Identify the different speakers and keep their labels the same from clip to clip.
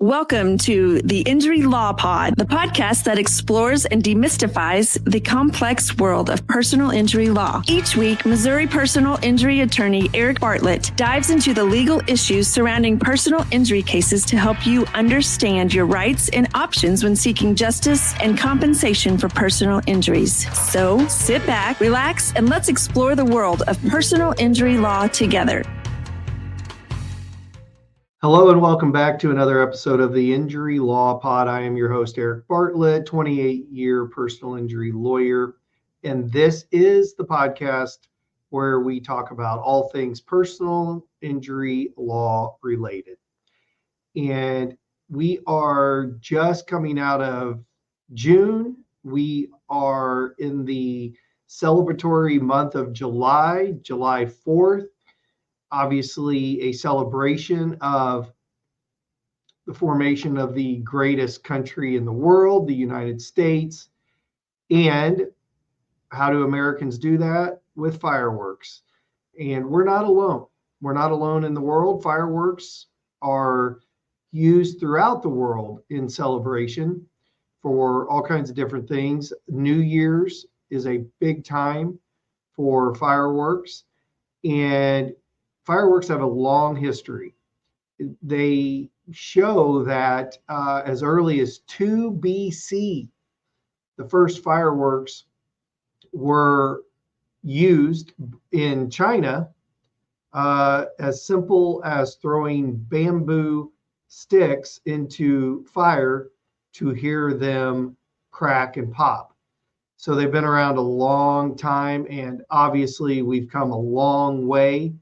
Speaker 1: Welcome to the Injury Law Pod, the podcast that explores and demystifies the complex world of personal injury law. Each week, Missouri personal injury attorney Eric Bartlett dives into the legal issues surrounding personal injury cases to help you understand your rights and options when seeking justice and compensation for personal injuries. So sit back, relax, and let's explore the world of personal injury law together.
Speaker 2: Hello and welcome back to another episode of the Injury Law Pod. I am your host, Eric Bartlett, 28-year personal injury lawyer. And this is the podcast where we talk about all things personal injury law related. And we are just coming out of June. We are in the celebratory month of July 4th. Obviously, a celebration of the formation of the greatest country in the world, the United States. And how do Americans do that? With fireworks. And we're not alone. We're not alone in the world. Fireworks are used throughout the world in celebration for all kinds of different things. New Year's is a big time for fireworks. And fireworks have a long history. They show that as early as 2 BC, the first fireworks were used in China as simple as throwing bamboo sticks into fire to hear them crack and pop. So they've been around a long time, and obviously we've come a long way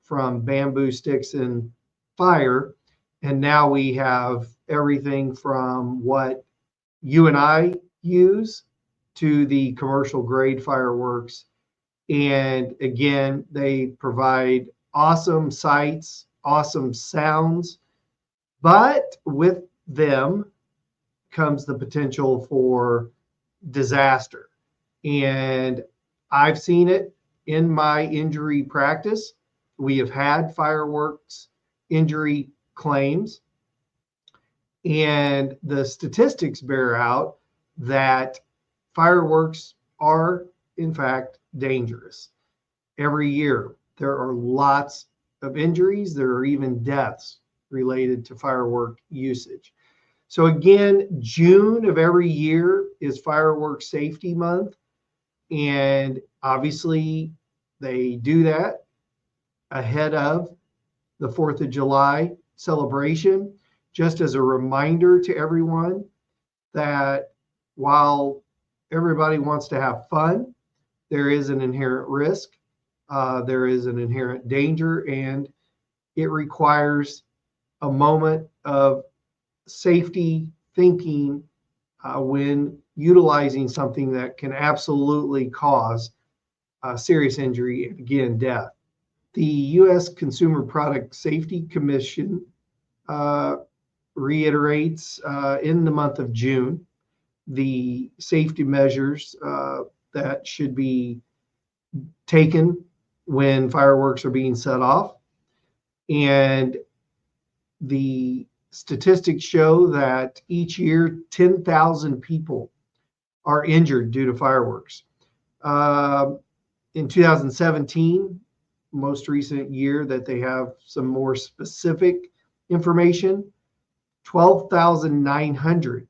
Speaker 2: from bamboo sticks and fire. And now we have everything from what you and I use to the commercial grade fireworks. And again, they provide awesome sights, awesome sounds, but with them comes the potential for disaster. And I've seen it in my injury practice. We have had fireworks injury claims, and the statistics bear out that fireworks are, in fact, dangerous. Every year, there are lots of injuries. There are even deaths related to firework usage. So again, June of every year is Firework Safety Month, and obviously they do that ahead of the 4th of July celebration, just as a reminder to everyone that while everybody wants to have fun, there is an inherent risk, there is an inherent danger, and it requires a moment of safety thinking when utilizing something that can absolutely cause serious injury and, again, death. The U.S. Consumer Product Safety Commission reiterates in the month of June the safety measures that should be taken when fireworks are being set off. And the statistics show that each year 10,000 people are injured due to fireworks. In 2017, most recent year that they have some more specific information, 12,900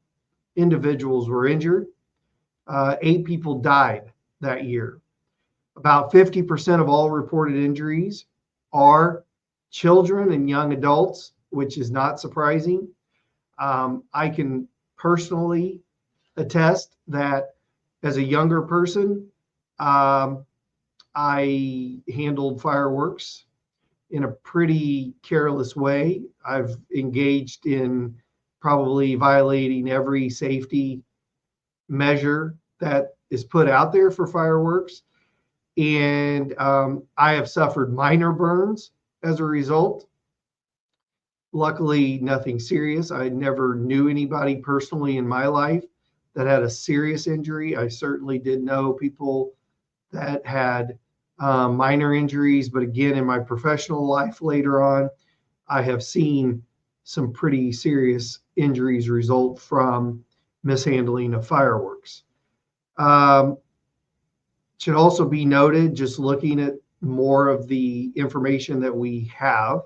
Speaker 2: individuals were injured. 8 people died that year. About 50% of all reported injuries are children and young adults, which is not surprising. I can personally attest that as a younger person, I handled fireworks in a pretty careless way. I've engaged in probably violating every safety measure that is put out there for fireworks. And I have suffered minor burns as a result. Luckily, nothing serious. I never knew anybody personally in my life that had a serious injury. I certainly did know people that had minor injuries, but again, in my professional life later on, I have seen some pretty serious injuries result from mishandling of fireworks. Should also be noted, just looking at more of the information that we have,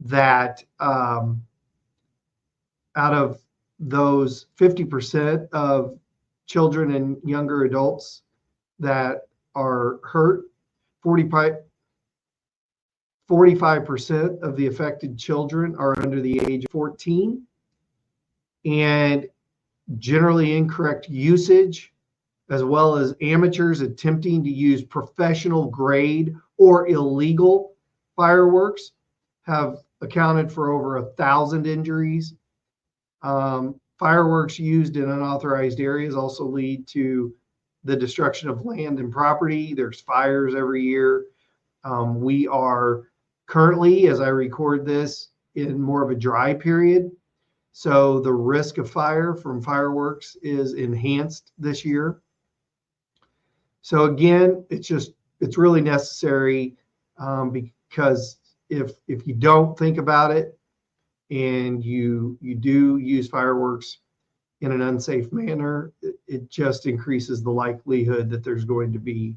Speaker 2: that out of those 50% of children and younger adults that are hurt, 45% of the affected children are under the age of 14, and generally incorrect usage, as well as amateurs attempting to use professional grade or illegal fireworks, have accounted for over 1,000 injuries. Fireworks used in unauthorized areas also lead to the destruction of land and property. There's fires every year. We are currently, as I record this, in more of a dry period. So the risk of fire from fireworks is enhanced this year. So again, it's really necessary, because if you don't think about it and you do use fireworks in an unsafe manner, it just increases the likelihood that there's going to be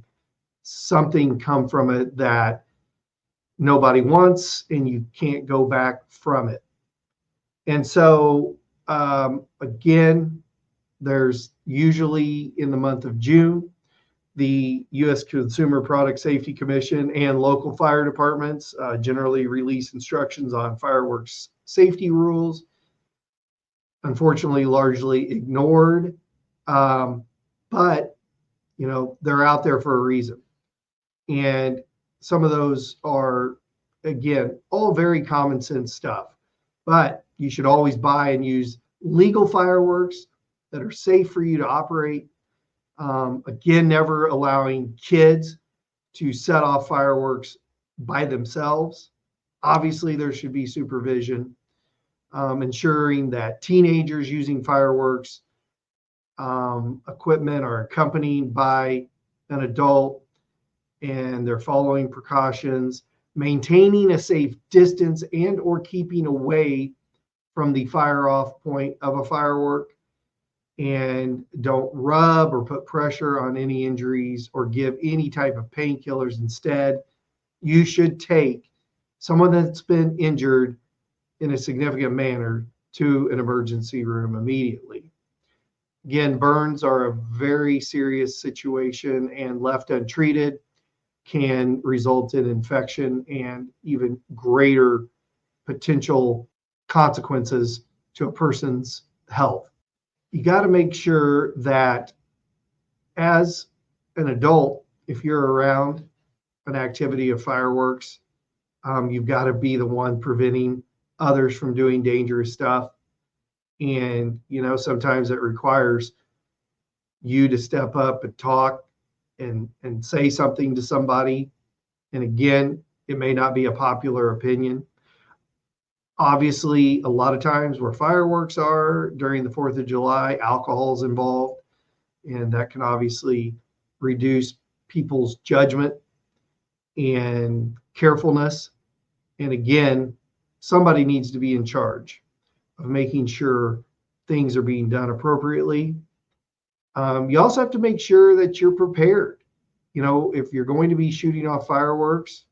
Speaker 2: something come from it that nobody wants, and you can't go back from it. And so again, there's usually in the month of June, the U.S. Consumer Product Safety Commission and local fire departments generally release instructions on fireworks safety rules. Unfortunately, largely ignored, but they're out there for a reason. And some of those are, again, all very common sense stuff. But you should always buy and use legal fireworks that are safe for you to operate. Again, never allowing kids to set off fireworks by themselves. Obviously, there should be supervision. Ensuring that teenagers using fireworks equipment are accompanied by an adult and they're following precautions, maintaining a safe distance and or keeping away from the fire off point of a firework, and don't rub or put pressure on any injuries or give any type of painkillers. Instead, you should take someone that's been injured in a significant manner to an emergency room immediately. Again, burns are a very serious situation, and left untreated can result in infection and even greater potential consequences to a person's health. You got to make sure that as an adult, if you're around an activity of fireworks, you've got to be the one preventing others from doing dangerous stuff. And, sometimes it requires you to step up and talk and say something to somebody. And again, it may not be a popular opinion. Obviously, a lot of times where fireworks are during the 4th of July, alcohol is involved, and that can obviously reduce people's judgment and carefulness. And again, somebody needs to be in charge of making sure things are being done appropriately. You also have to make sure that you're prepared. If you're going to be shooting off fireworks,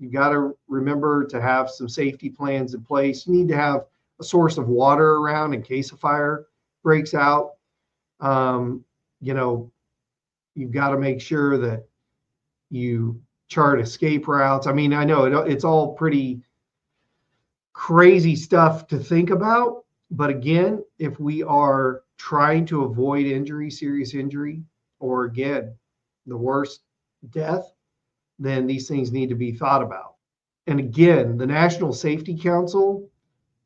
Speaker 2: you got to remember to have some safety plans in place. You need to have a source of water around in case a fire breaks out. You've got to make sure that you chart escape routes. I mean, I know it's all pretty crazy stuff to think about, but again, if we are trying to avoid injury, serious injury, or again, the worst, death, then these things need to be thought about. And again, the National Safety Council,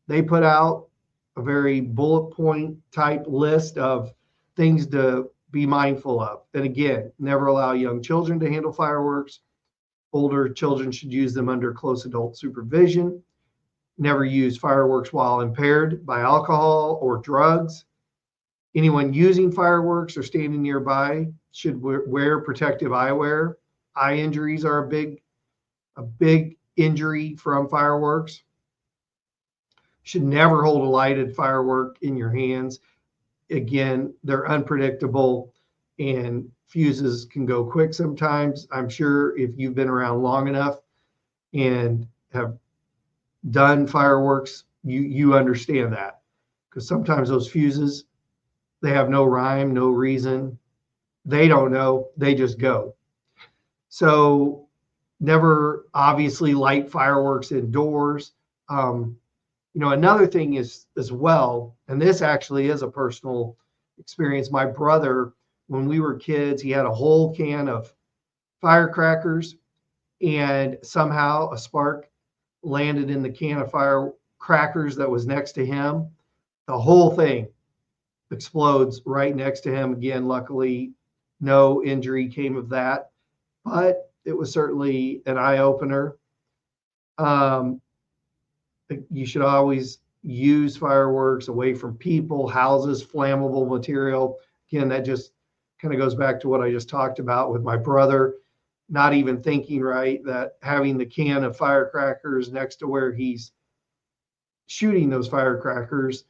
Speaker 2: they put out a very bullet point type list of things to be mindful of. And again, never allow young children to handle fireworks. Older children should use them under close adult supervision. Never use fireworks while impaired by alcohol or drugs. Anyone using fireworks or standing nearby should wear protective eyewear. Eye injuries are a big injury from fireworks. Should never hold a lighted firework in your hands. Again, they're unpredictable and fuses can go quick sometimes. I'm sure if you've been around long enough and have done fireworks, you understand that, because sometimes those fuses, they have no rhyme, no reason. They don't know, they just go. So never obviously light fireworks indoors. Another thing is as well, and this actually is a personal experience. My brother, when we were kids, he had a whole can of firecrackers, and somehow a spark landed in the can of firecrackers that was next to him. The whole thing explodes right next to him. Again, luckily, no injury came of that, but it was certainly an eye opener. You should always use fireworks away from people, houses, flammable material. Again, that just kind of goes back to what I just talked about with my brother, not even thinking right, that having the can of firecrackers next to where he's shooting those firecrackers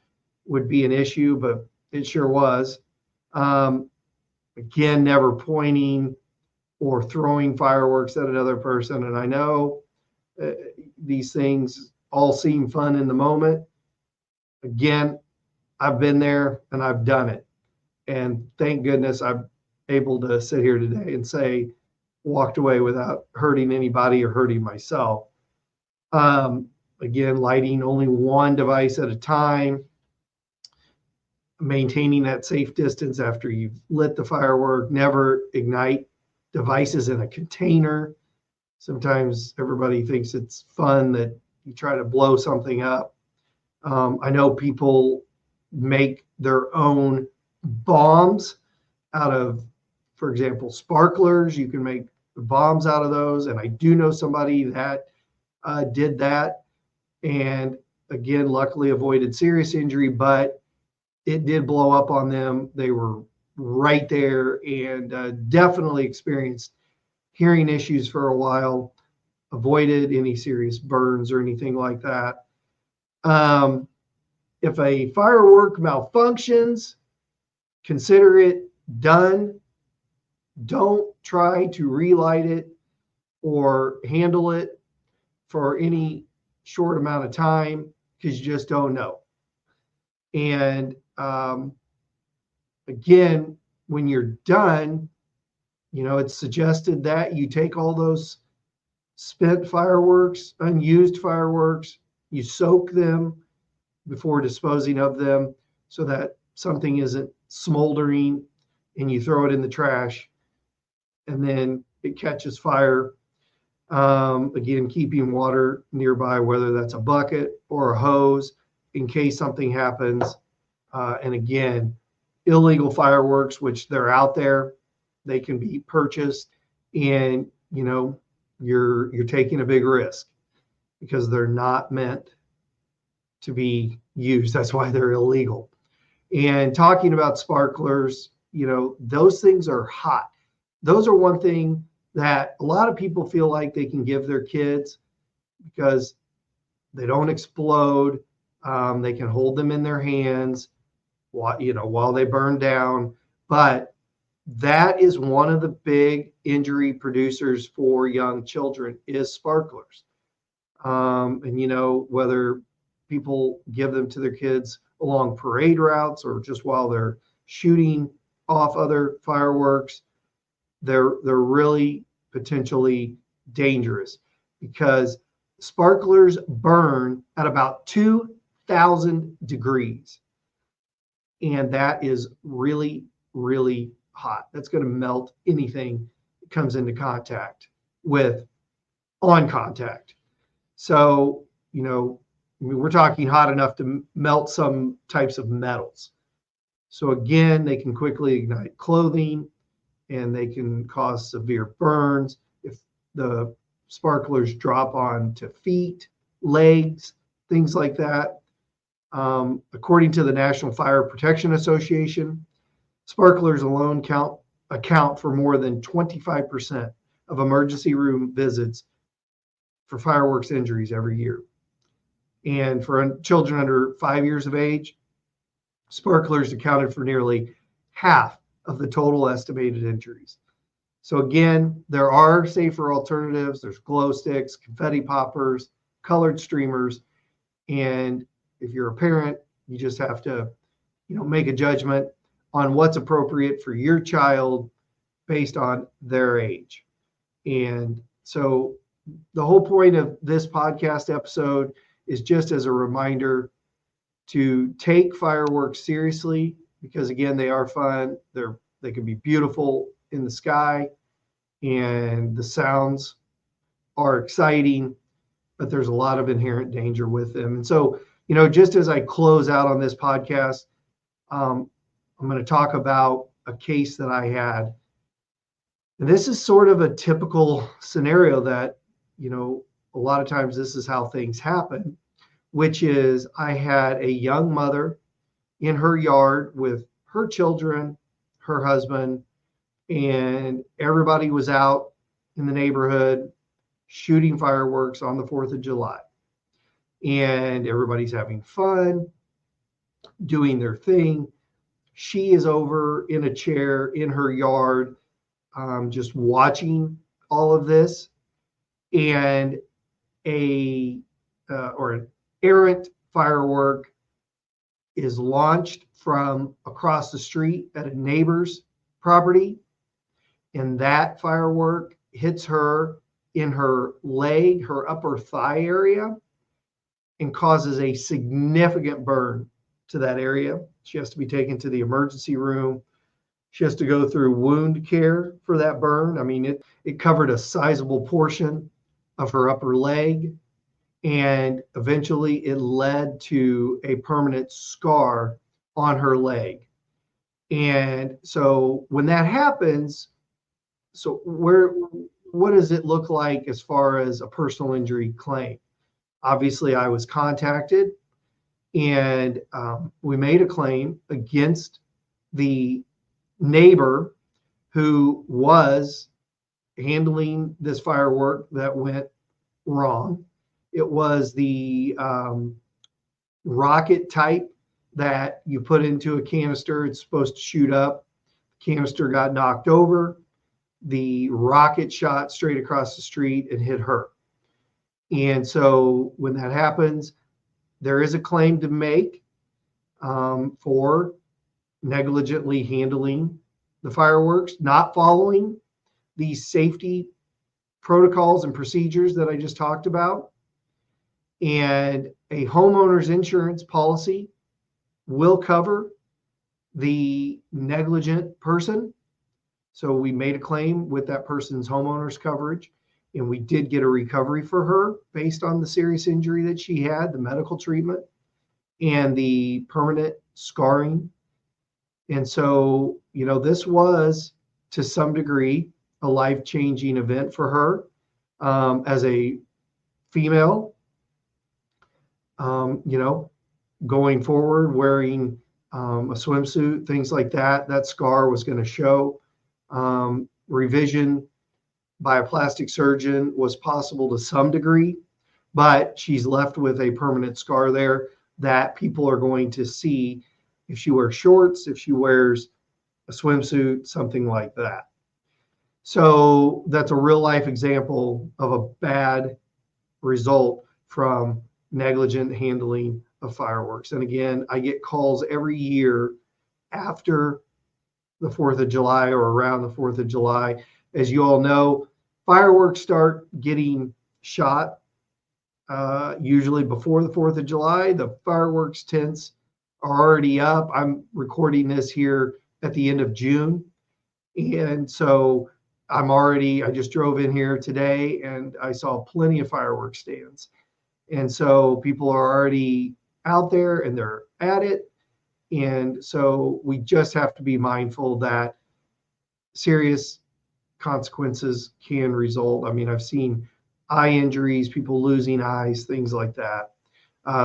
Speaker 2: would be an issue, but it sure was. Again, never pointing or throwing fireworks at another person. And I know these things all seem fun in the moment. Again, I've been there and I've done it. And thank goodness I'm able to sit here today and say, walked away without hurting anybody or hurting myself. Again, lighting only one device at a time, maintaining that safe distance after you've lit the firework, never ignite devices in a container. Sometimes everybody thinks it's fun that you try to blow something up. I know people make their own bombs out of, for example, sparklers. You can make bombs out of those. And I do know somebody that did that. And again, luckily avoided serious injury, but it did blow up on them. They were right there and definitely experienced hearing issues for a while, avoided any serious burns or anything like that. If a firework malfunctions, consider it done. Don't try to relight it or handle it for any short amount of time, because you just don't know. And again, when you're done, it's suggested that you take all those spent fireworks, unused fireworks, you soak them before disposing of them so that something isn't smoldering, and you throw it in the trash and then it catches fire. Again, keeping water nearby, whether that's a bucket or a hose, in case something happens. And again, illegal fireworks, which they're out there, they can be purchased, and you're taking a big risk because they're not meant to be used. That's why they're illegal. And talking about sparklers, those things are hot. Those are one thing that a lot of people feel like they can give their kids because they don't explode. They can hold them in their hands while they burn down. But that is one of the big injury producers for young children is sparklers. And whether people give them to their kids along parade routes or just while they're shooting off other fireworks, they're really potentially dangerous because sparklers burn at about 2,000 degrees. And that is really, really hot. That's going to melt anything that comes into contact with on contact. So, we're talking hot enough to melt some types of metals. So again, they can quickly ignite clothing and they can cause severe burns if the sparklers drop onto feet, legs, things like that. According to the National Fire Protection Association, sparklers alone account for more than 25% of emergency room visits for fireworks injuries every year. And for children under 5 years of age, sparklers accounted for nearly half of the total estimated injuries. So again, there are safer alternatives. There's glow sticks, confetti poppers, colored streamers. And if you're a parent, you just have to, make a judgment on what's appropriate for your child based on their age. And so the whole point of this podcast episode is just as a reminder to take fireworks seriously, because again, they are fun. They can be beautiful in the sky, and the sounds are exciting, but there's a lot of inherent danger with them. And so, just as I close out on this podcast, I'm going to talk about a case that I had. And this is sort of a typical scenario that, a lot of times this is how things happen, which is I had a young mother in her yard with her children, her husband, and everybody was out in the neighborhood shooting fireworks on the 4th of July. And everybody's having fun, doing their thing. She is over in a chair in her yard, just watching all of this. And an errant firework is launched from across the street at a neighbor's property. And that firework hits her in her leg, her upper thigh area, and causes a significant burn to that area. She has to be taken to the emergency room. She has to go through wound care for that burn. I mean, it covered a sizable portion of her upper leg, and eventually it led to a permanent scar on her leg. And so when that happens, what does it look like as far as a personal injury claim? Obviously, I was contacted, and we made a claim against the neighbor who was handling this firework that went wrong. It was the rocket type that you put into a canister. It's supposed to shoot up. The canister got knocked over. The rocket shot straight across the street and hit her. And so when that happens, there is a claim to make for negligently handling the fireworks, not following these safety protocols and procedures that I just talked about. And a homeowner's insurance policy will cover the negligent person. So we made a claim with that person's homeowner's coverage, and we did get a recovery for her based on the serious injury that she had, the medical treatment, and the permanent scarring. And so, this was to some degree a life-changing event for her as a female, going forward, wearing a swimsuit, things like that. That scar was going to show. Revision by a plastic surgeon was possible to some degree, but she's left with a permanent scar there that people are going to see if she wears shorts, if she wears a swimsuit, something like that. So that's a real life example of a bad result from negligent handling of fireworks. And again, I get calls every year after the 4th of July or around the 4th of July. As you all know, fireworks start getting shot usually before the 4th of July. The fireworks tents are already up. I'm recording this here at the end of June. And so I just drove in here today and I saw plenty of fireworks stands. And so people are already out there and they're at it. And so we just have to be mindful that serious consequences can result. I mean, I've seen eye injuries, people losing eyes, things like that.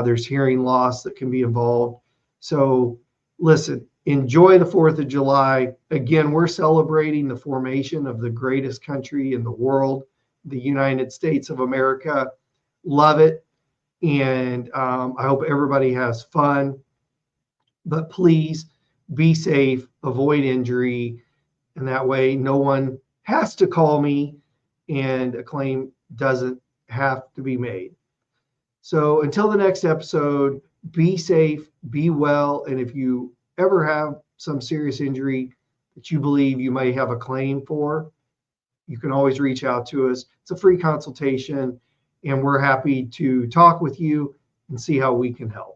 Speaker 2: There's hearing loss that can be involved. So listen, enjoy the 4th of July. Again, we're celebrating the formation of the greatest country in the world, the United States of America. Love it. And I hope everybody has fun. But please be safe, avoid injury, and that way no one has to call me and a claim doesn't have to be made. So until the next episode, be safe, be well, and if you ever have some serious injury that you believe you may have a claim for, you can always reach out to us. It's a free consultation, and we're happy to talk with you and see how we can help.